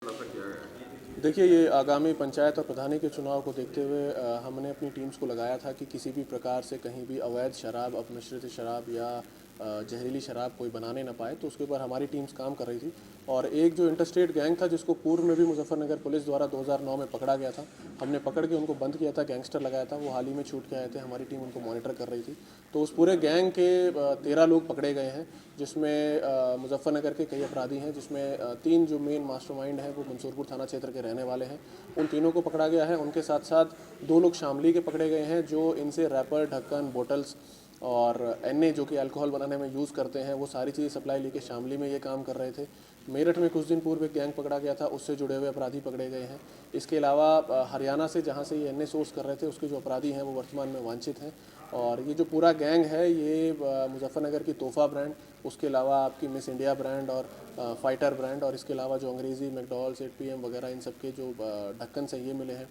खुलासा किया गया है? देखिए, ये आगामी पंचायत और प्रधानी के चुनाव को देखते हुए हमने अपनी टीम्स को लगाया था कि किसी भी प्रकार से कहीं भी अवैध शराब, अपमिश्रित शराब या जहरीली शराब कोई बनाने ना पाए, तो उसके ऊपर हमारी टीम्स काम कर रही थी। और एक जो इंटरस्टेट गैंग था जिसको पूर्व में भी मुजफ्फरनगर पुलिस द्वारा 2009 में पकड़ा गया था, हमने पकड़ के उनको बंद किया था, गैंगस्टर लगाया था, वो हाल ही में छूट के आए थे, हमारी टीम उनको मॉनिटर कर रही थी। तो उस पूरे गैंग के 13 लोग पकड़े गए हैं, जिसमें मुजफ्फरनगर के कई अपराधी हैं, जिसमें 3 जो मेन मास्टरमाइंड हैं वो मंसूरपुर थाना क्षेत्र के रहने वाले हैं। उन तीनों को पकड़ा गया है। उनके साथ साथ 2 लोग शामली के पकड़े गए हैं, जो इनसे रैपर, ढक्कन, बोटल्स और एनए जो कि अल्कोहल बनाने में यूज़ करते हैं, वो सारी चीज़ें सप्लाई लेके शामली में ये काम कर रहे थे। मेरठ में कुछ दिन पूर्व एक गैंग पकड़ा गया था, उससे जुड़े हुए अपराधी पकड़े गए हैं। इसके अलावा हरियाणा से जहाँ से ये एनए सोर्स कर रहे थे, उसके जो अपराधी हैं वो वर्तमान में वांछित हैं। और ये जो पूरा गैंग है ये मुजफ्फरनगर की तोहफ़ा ब्रांड, उसके अलावा आपकी मिस इंडिया ब्रांड और फाइटर ब्रांड, और इसके अलावा जो अंग्रेज़ी मैकडॉल्स, 8PM वगैरह, इन सब के जो ढक्कन से ये मिले हैं।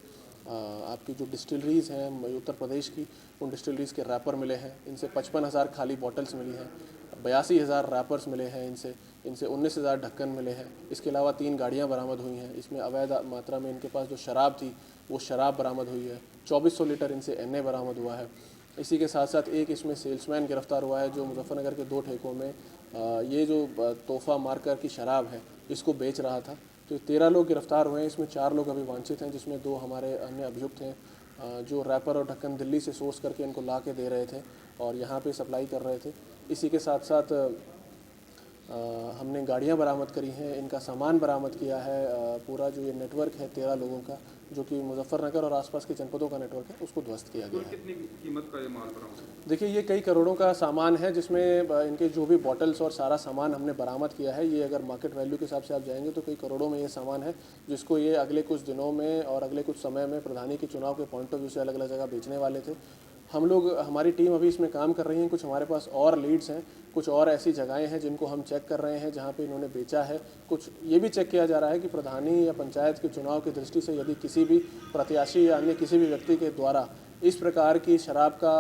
आपकी जो डिस्टिलरीज़ हैं उत्तर प्रदेश की, उन डिस्टिलरीज़ के रैपर मिले हैं। इनसे 55,000 खाली बॉटल्स मिली हैं, 82,000 रैपर्स मिले हैं इनसे 19,000 ढक्कन मिले हैं। इसके अलावा 3 गाड़ियाँ बरामद हुई हैं। इसमें अवैध मात्रा में इनके पास जो शराब थी वो शराब बरामद हुई है। 2400 लीटर इनसे एनए बरामद हुआ है। इसी के साथ साथ एक इसमें सेल्समैन गिरफ्तार हुआ है, जो मुजफ्फरनगर के 2 ठेकों में ये जो तोहफ़ा मार्कर की शराब है इसको बेच रहा था। तो 13 लोग गिरफ्तार हुए हैं, इसमें 4 लोग अभी वांछित हैं, जिसमें 2 हमारे अन्य अभियुक्त हैं, जो रैपर और ढक्कन दिल्ली से सोर्स करके इनको ला के दे रहे थे और यहाँ पे सप्लाई कर रहे थे। इसी के साथ साथ हमने गाड़ियाँ बरामद करी हैं, इनका सामान बरामद किया है। पूरा जो ये नेटवर्क है 13 लोगों का, जो कि मुजफ्फरनगर और आसपास के जनपदों का नेटवर्क है, उसको ध्वस्त किया गया है। कितनी कीमत का ये माल बरामद है? देखिए, ये कई करोड़ों का सामान है, जिसमें इनके जो भी बॉटल्स और सारा सामान हमने बरामद किया है, ये अगर मार्केट वैल्यू के हिसाब से आप जाएंगे तो कई करोड़ों में ये सामान है, जिसको ये अगले कुछ दिनों में और अगले कुछ समय में प्रधानी के चुनाव के पॉइंट ऑफ व्यू से अलग अलग जगह बेचने वाले थे। हमारी टीम अभी इसमें काम कर रही है। कुछ हमारे पास और लीड्स हैं, कुछ और ऐसी जगहें हैं जिनको हम चेक कर रहे हैं जहाँ पे इन्होंने बेचा है। कुछ ये भी चेक किया जा रहा है कि प्रधानी या पंचायत के चुनाव की दृष्टि से यदि किसी भी प्रत्याशी या अन्य किसी भी व्यक्ति के द्वारा इस प्रकार की शराब का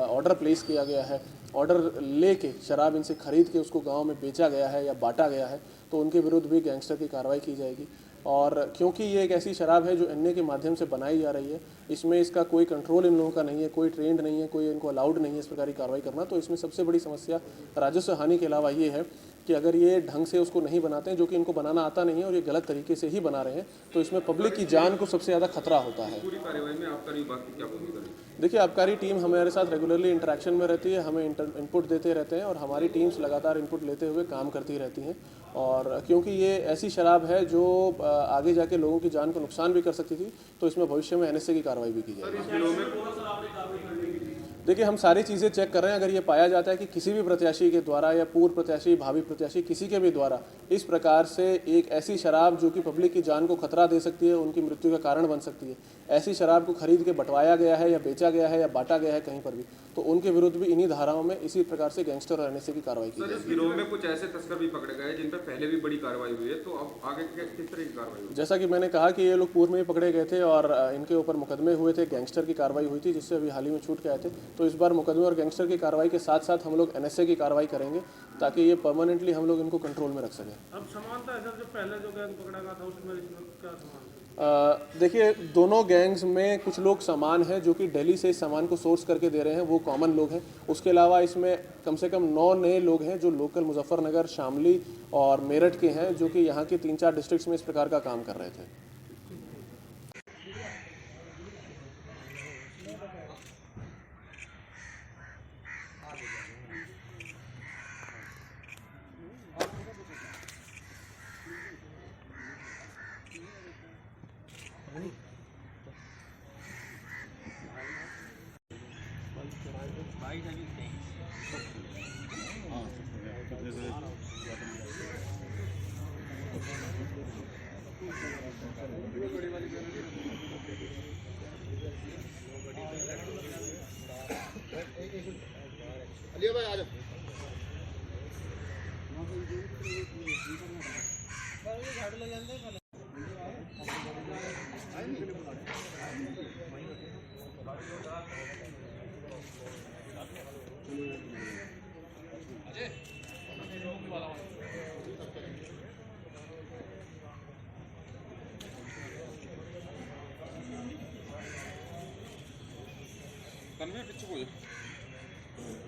ऑर्डर प्लेस किया गया है, ऑर्डर लेके शराब इनसे खरीद के उसको गांव में बेचा गया है या बांटा गया है, तो उनके विरुद्ध भी गैंगस्टर की कार्रवाई की जाएगी। और क्योंकि ये एक ऐसी शराब है जो एनए के माध्यम से बनाई जा रही है, इसमें इसका कोई कंट्रोल इन लोगों का नहीं है, कोई ट्रेंड नहीं है, कोई इनको अलाउड नहीं है इस प्रकार की कार्रवाई करना। तो इसमें सबसे बड़ी समस्या राजस्व हानि के अलावा ये है कि अगर ये ढंग से उसको नहीं बनाते हैं, जो कि इनको बनाना आता नहीं है और ये गलत तरीके से ही बना रहे हैं, तो इसमें पब्लिक की जान को सबसे ज़्यादा खतरा होता है। पूरी कार्रवाई में आबकारी विभाग की क्या भूमिका रही? देखिए, आबकारी टीम हमारे साथ रेगुलरली इंटरेक्शन में रहती है, हमें इनपुट देते रहते हैं और हमारी टीम्स लगातार इनपुट लेते हुए काम करती रहती हैं। और क्योंकि ये ऐसी शराब है जो आगे जाके लोगों की जान को नुकसान भी कर सकती थी, तो इसमें भविष्य में एनएसए की कार्रवाई भी की जाएगी। देखिए, हम सारी चीज़ें चेक कर रहे हैं। अगर ये पाया जाता है कि किसी भी प्रत्याशी के द्वारा या पूर्व प्रत्याशी, भावी प्रत्याशी, किसी के भी द्वारा इस प्रकार से एक ऐसी शराब जो कि पब्लिक की जान को खतरा दे सकती है, उनकी मृत्यु का कारण बन सकती है, ऐसी शराब को खरीद के बंटवाया गया है या बेचा गया है या बांटा गया है कहीं पर भी, तो उनके विरुद्ध भी इन्हीं धाराओं में इसी प्रकार से गैंगस्टर और एनएसए की कार्रवाई की जाएगी। इस गिरोह में कुछ ऐसे तस्कर भी पकड़े गए जिन पर पहले भी बड़ी कार्रवाई हुई है, तो अब आगे किस तरह की कार्रवाई होगी? जैसा कि मैंने कहा कि ये लोग पूर्व में ही पकड़े गए थे और इनके ऊपर मुकदमे हुए थे, गैंगस्टर की कार्रवाई हुई थी, जिससे अभी हाल ही में छूट के आए थे। तो इस बार मुकदमे और गैंगस्टर की कार्रवाई के साथ साथ हम लोग एनएसए की कार्रवाई करेंगे, ताकि ये परमानेंटली हम लोग इनको कंट्रोल में रख सकें। अब समान था सर, जो पहले जो गैंग पकड़ा गया था उसमें क्या समान? देखिए, दोनों गैंग्स में कुछ लोग समान हैं जो कि दिल्ली से इस सामान को सोर्स करके दे रहे हैं, वो कॉमन लोग हैं। उसके अलावा इसमें कम से कम 9 नए लोग हैं जो लोकल मुजफ्फरनगर, शामली और मेरठ के हैं, जो कि यहाँ के 3-4 डिस्ट्रिक्ट्स में इस प्रकार का काम कर रहे थे। अलिया भाई आ जाओ। तनवीर पिछू हो जा